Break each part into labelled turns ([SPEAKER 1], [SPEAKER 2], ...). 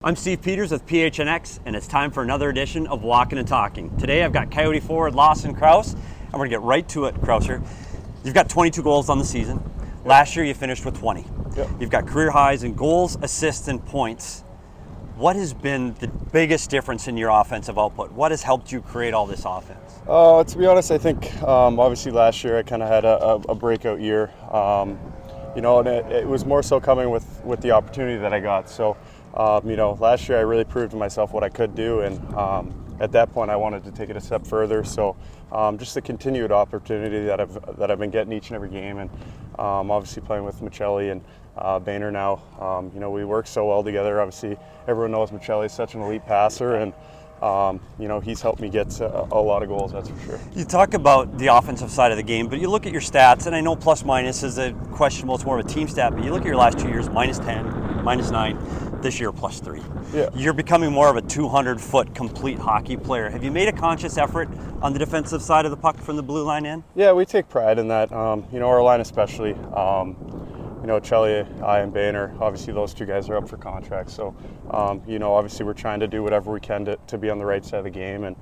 [SPEAKER 1] I'm Steve Peters with PHNX, and it's time for another edition of Walkin and Talkin. Today I've got Coyote forward Lawson Crouse, and we're going to get right to it, Crouser. You've got 22 goals on the season. Yep. Last year you finished with 20.
[SPEAKER 2] Yep.
[SPEAKER 1] You've got career highs in goals, assists, and points. What has been the biggest difference in your offensive output? What has helped you create all this offense?
[SPEAKER 2] To be honest, I think obviously last year I kind of had a breakout year. And it was more so coming with the opportunity that I got. So, last year I really proved to myself what I could do, and at that point I wanted to take it a step further. So, just the continued opportunity that I've been getting each and every game, and obviously playing with Maccelli and McBain now. We work so well together. Obviously, everyone knows Maccelli is such an elite passer, and he's helped me get a lot of goals, that's for sure.
[SPEAKER 1] You talk about the offensive side of the game, but you look at your stats, and I know plus minus is a questionable, it's more of a team stat, but you look at your last 2 years, minus 10, minus 9, this year plus 3.
[SPEAKER 2] Yeah.
[SPEAKER 1] You're becoming more of a 200-foot complete hockey player. Have you made a conscious effort on the defensive side of the puck from the blue line in?
[SPEAKER 2] Yeah, we take pride in that. Our line especially. Celli, I, and Boehner, obviously those two guys are up for contracts. So, obviously we're trying to do whatever we can to be on the right side of the game. And,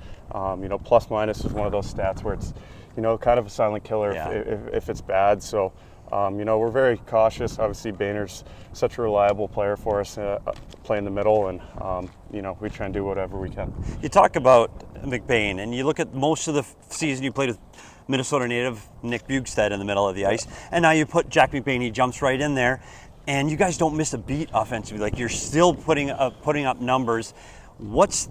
[SPEAKER 2] plus minus is one of those stats where it's, kind of a silent killer if it's bad. So, we're very cautious. Obviously, Boehner's such a reliable player for us, playing the middle, and, we try and do whatever we can.
[SPEAKER 1] You talk about McBain, and you look at most of the season you played with Minnesota native Nick Bugstead in the middle of the ice, and now you put Jack McBain, he jumps right in there, and you guys don't miss a beat offensively. Like, you're still putting up numbers. What's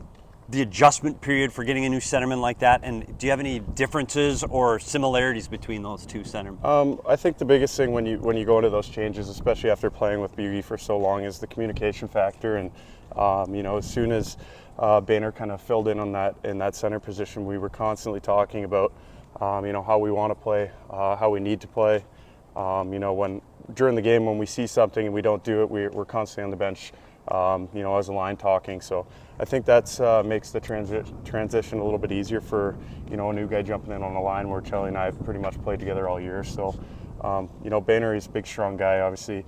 [SPEAKER 1] the adjustment period for getting a new centerman like that, and do you have any differences or similarities between those two centermen?
[SPEAKER 2] I think the biggest thing when you go into those changes, especially after playing with Bugey for so long, is the communication factor. And as soon as Boehner kind of filled in on that in that center position, we were constantly talking about how we want to play, how we need to play. When during the game when we see something and we don't do it, we're constantly on the bench, as a line talking. So I think that's makes the transition a little bit easier for a new guy jumping in on the line, where Celli and I have pretty much played together all year. So Boehner, he's a big, strong guy. Obviously,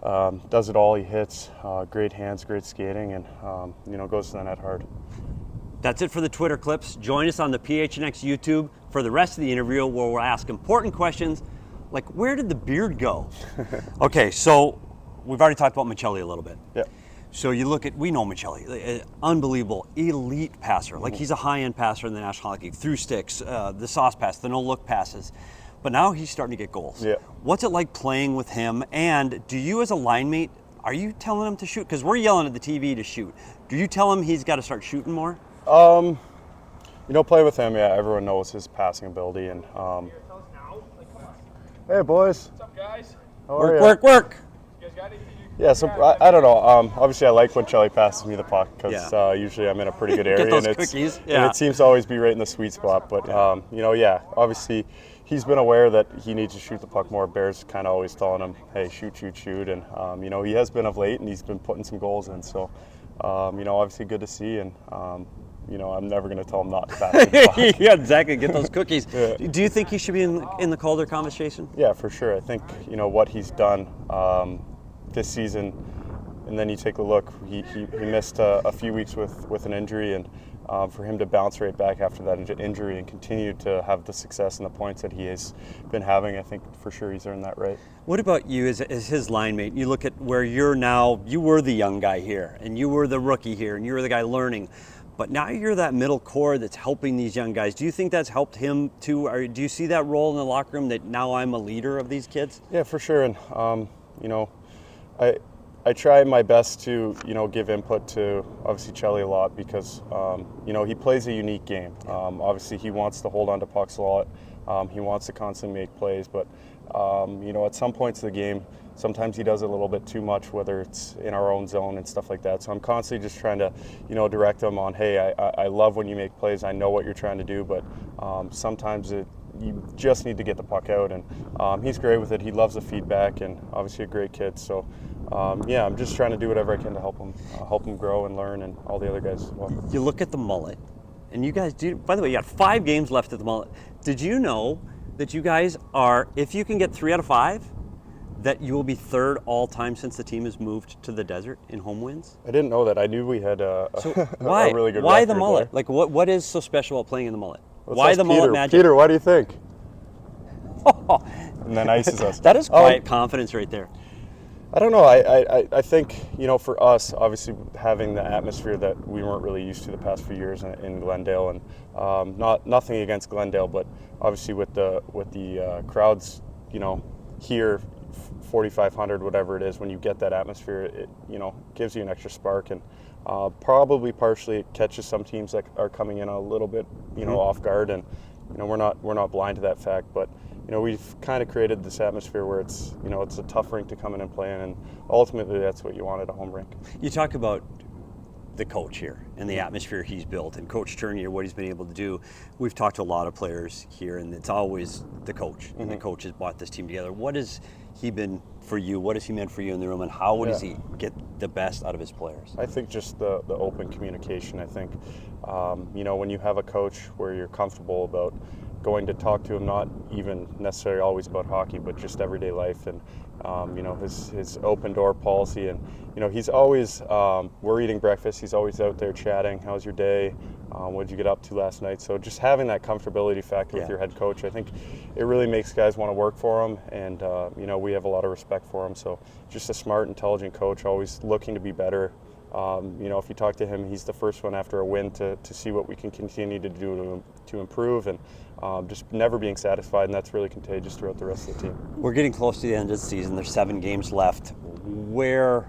[SPEAKER 2] does it all. He hits, great hands, great skating, and goes to the net hard.
[SPEAKER 1] That's it for the Twitter clips. Join us on the PHNX YouTube for the rest of the interview, where we'll ask important questions like, where did the beard go? Okay, so we've already talked about Maccelli a little bit.
[SPEAKER 2] Yeah.
[SPEAKER 1] So you look at, we know Maccelli, unbelievable, elite passer. Like, he's a high-end passer in the National Hockey League, through sticks, the sauce pass, the no-look passes. But now he's starting to get goals.
[SPEAKER 2] Yeah.
[SPEAKER 1] What's it like playing with him? And do you, as a line mate, are you telling him to shoot? Because we're yelling at the TV to shoot. Do you tell him he's got to start shooting more?
[SPEAKER 2] Play with him, yeah, everyone knows his passing ability. And hey, boys.
[SPEAKER 3] What's up, guys?
[SPEAKER 1] Work.
[SPEAKER 3] You guys got anything?
[SPEAKER 2] Yeah, so I don't know. Obviously, I like when Celli passes me the puck, because usually I'm in a pretty good area.
[SPEAKER 1] Get those
[SPEAKER 2] and
[SPEAKER 1] cookies.
[SPEAKER 2] And it seems to always be right in the sweet spot. But, obviously he's been aware that he needs to shoot the puck more. Bear's kind of always telling him, hey, shoot. And, he has been of late, and he's been putting some goals in. So, obviously good to see. And, I'm never going to tell him not to pass the puck.
[SPEAKER 1] Yeah, exactly. Get those cookies.
[SPEAKER 2] Yeah.
[SPEAKER 1] Do you think he should be in the Calder conversation?
[SPEAKER 2] Yeah, for sure. I think, what he's done this season, and then you take a look, he missed a few weeks with an injury, and for him to bounce right back after that injury and continue to have the success and the points that he has been having, I think for sure he's earned that right.
[SPEAKER 1] What about you as his line mate? You look at where you're now, you were the young guy here, and you were the rookie here, and you were the guy learning. But now you're that middle core that's helping these young guys. Do you think that's helped him too? Or do you see that role in the locker room, that now I'm a leader of these kids?
[SPEAKER 2] Yeah, for sure. And, I try my best to, give input to, obviously, Celli a lot, because, he plays a unique game. Obviously, he wants to hold on to pucks a lot. He wants to constantly make plays. But, at some points of the game, sometimes he does it a little bit too much, whether it's in our own zone and stuff like that. So I'm constantly just trying to, direct him on, hey, I love when you make plays. I know what you're trying to do, but sometimes you just need to get the puck out. And he's great with it. He loves the feedback, and obviously a great kid. So, I'm just trying to do whatever I can to help him grow and learn, and all the other guys as well.
[SPEAKER 1] You look at the Mullett, and you guys do. By the way, you got 5 games left at the Mullett. Did you know that you guys are, if you can get 3 out of 5, that you will be third all time since the team has moved to the desert in home wins?
[SPEAKER 2] I didn't know that. I knew we had
[SPEAKER 1] So
[SPEAKER 2] a
[SPEAKER 1] why?
[SPEAKER 2] really good
[SPEAKER 1] Why the
[SPEAKER 2] record
[SPEAKER 1] Mullett?
[SPEAKER 2] there.
[SPEAKER 1] Like what is so special about playing in the Mullett?
[SPEAKER 2] Let's
[SPEAKER 1] Why
[SPEAKER 2] ask
[SPEAKER 1] the
[SPEAKER 2] Peter.
[SPEAKER 1] Mullett Magic?
[SPEAKER 2] Peter, what do you think? And then ices us.
[SPEAKER 1] That is quiet confidence right there.
[SPEAKER 2] I don't know. I think, for us, obviously having the atmosphere that we weren't really used to the past few years in Glendale, and nothing against Glendale, but obviously with the crowds, here, 4,500, whatever it is, when you get that atmosphere, it gives you an extra spark, and probably partially it catches some teams that are coming in a little bit off guard, and we're not blind to that fact, but we've kind of created this atmosphere where it's it's a tough rink to come in and play in, and ultimately that's what you want at a home rink.
[SPEAKER 1] You talk about the coach here and the atmosphere he's built, and Coach Tourigny, what he's been able to do. We've talked to a lot of players here, and it's always the coach, and the coach has brought this team together. What has he been for you? What has he meant for you in the room, and how does he get the best out of his players?
[SPEAKER 2] I think just the open communication. I think when you have a coach where you're comfortable about going to talk to him, not even necessarily always about hockey, but just everyday life, and his open door policy, and he's always we're eating breakfast, he's always out there chatting, how's your day, what did you get up to last night? So just having that comfortability factor with your head coach, I think it really makes guys want to work for him, and we have a lot of respect for him. So just a smart, intelligent coach, always looking to be better. If you talk to him, he's the first one after a win to see what we can continue to do to improve, and just never being satisfied, and that's really contagious throughout the rest of the team.
[SPEAKER 1] We're getting close to the end of the season. There's 7 games left. Where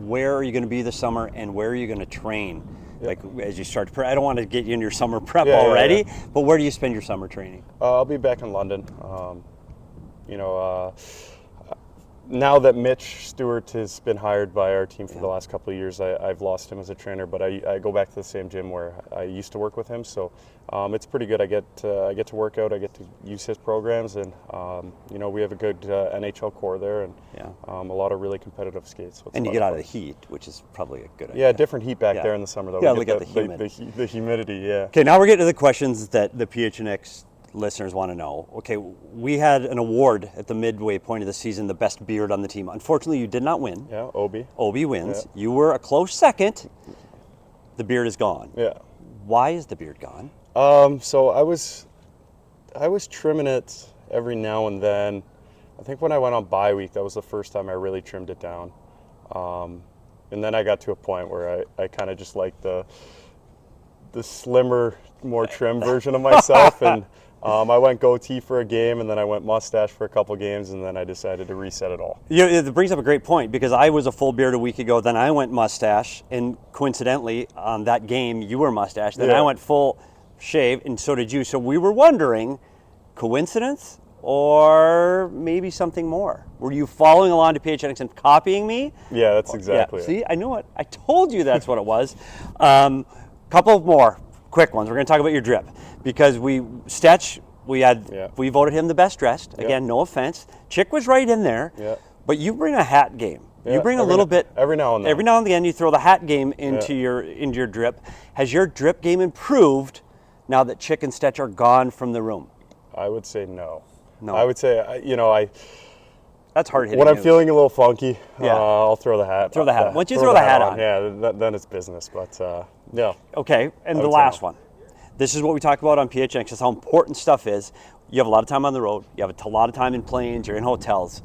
[SPEAKER 1] are you going to be this summer, and where are you going to train? Like as you start to I don't want to get you in your summer prep already, but where do you spend your summer training?
[SPEAKER 2] I'll be back in London. Now that Mitch Stewart has been hired by our team for the last couple of years, I've lost him as a trainer, but I go back to the same gym where I used to work with him, so it's pretty good. I get to work out, I get to use his programs, and we have a good NHL core there, and a lot of really competitive skates. So
[SPEAKER 1] and you get out of the heat, which is probably a good idea.
[SPEAKER 2] Yeah, different heat back there in the summer, though.
[SPEAKER 1] Yeah,
[SPEAKER 2] we
[SPEAKER 1] look at
[SPEAKER 2] the humidity, yeah.
[SPEAKER 1] Okay, now we're getting to the questions that the PHNX listeners want to know. Okay, we had an award at the midway point of the season, the best beard on the team. Unfortunately, you did not win.
[SPEAKER 2] Yeah, Obi.
[SPEAKER 1] Obi wins.
[SPEAKER 2] Yeah.
[SPEAKER 1] You were a close second. The beard is gone.
[SPEAKER 2] Yeah.
[SPEAKER 1] Why is the beard gone?
[SPEAKER 2] So I was trimming it every now and then. I think when I went on bye week, that was the first time I really trimmed it down. And then I got to a point where I kind of just liked the slimmer, more trim version of myself, and I went goatee for a game, and then I went mustache for a couple games, and then I decided to reset it all.
[SPEAKER 1] It brings up a great point, because I was a full beard a week ago, then I went mustache, and coincidentally on that game you were mustache, then I went full shave, and so did you. So we were wondering, coincidence or maybe something more? Were you following along to PHNX and copying me?
[SPEAKER 2] Yeah, that's exactly it.
[SPEAKER 1] See, I knew it. I told you that's what it was. Couple of more quick ones. We're going to talk about your drip, because we voted him the best dressed. Again, no offense. Chick was right in there.
[SPEAKER 2] Yeah.
[SPEAKER 1] But you bring a hat game. You bring a little bit
[SPEAKER 2] every now and then.
[SPEAKER 1] Every now and again, you throw the hat game into your drip. Has your drip game improved now that Chick and Stetch are gone from the room?
[SPEAKER 2] I would say no.
[SPEAKER 1] No.
[SPEAKER 2] I would say
[SPEAKER 1] that's hard hitting.
[SPEAKER 2] When I'm
[SPEAKER 1] news.
[SPEAKER 2] feeling a little funky, I'll throw the hat.
[SPEAKER 1] Throw the hat. Once you throw the hat on,
[SPEAKER 2] then it's business. But yeah.
[SPEAKER 1] Okay, and the last one. This is what we talk about on PHNX. This is how important stuff is. You have a lot of time on the road. You have a lot of time in planes. You're in hotels.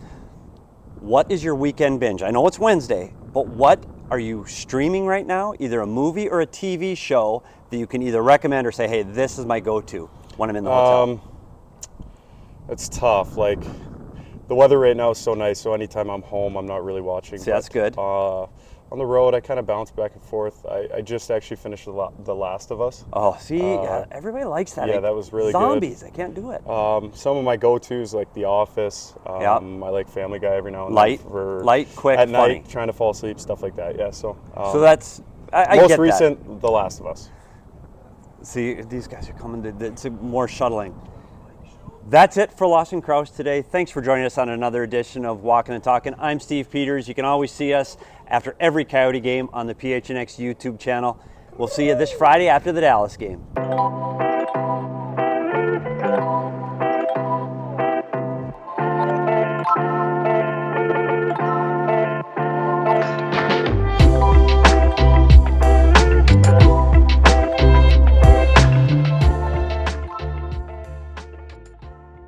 [SPEAKER 1] What is your weekend binge? I know it's Wednesday, but what are you streaming right now? Either a movie or a TV show that you can either recommend or say, hey, this is my go-to when I'm in the hotel.
[SPEAKER 2] It's tough. Like, the weather right now is so nice, so anytime I'm home, I'm not really watching.
[SPEAKER 1] See, that's good.
[SPEAKER 2] On the road, I kind of bounce back and forth. I just actually finished The Last of Us.
[SPEAKER 1] Oh, see, everybody likes that.
[SPEAKER 2] Yeah, that was really
[SPEAKER 1] Zombies,
[SPEAKER 2] good.
[SPEAKER 1] I can't do it.
[SPEAKER 2] Some of my go-tos, like The Office. I like Family Guy every now and then.
[SPEAKER 1] Light, quick,
[SPEAKER 2] at
[SPEAKER 1] funny.
[SPEAKER 2] night, trying to fall asleep, stuff like that. Yeah, so.
[SPEAKER 1] So that's I
[SPEAKER 2] most
[SPEAKER 1] get
[SPEAKER 2] recent,
[SPEAKER 1] that.
[SPEAKER 2] The Last of Us.
[SPEAKER 1] See, these guys are coming. It's more shuttling. That's it for Lawson Crouse today. Thanks for joining us on another edition of Walkin and Talkin. I'm Steve Peters. You can always see us after every Coyote game on the PHNX YouTube channel. We'll see you this Friday after the Dallas game.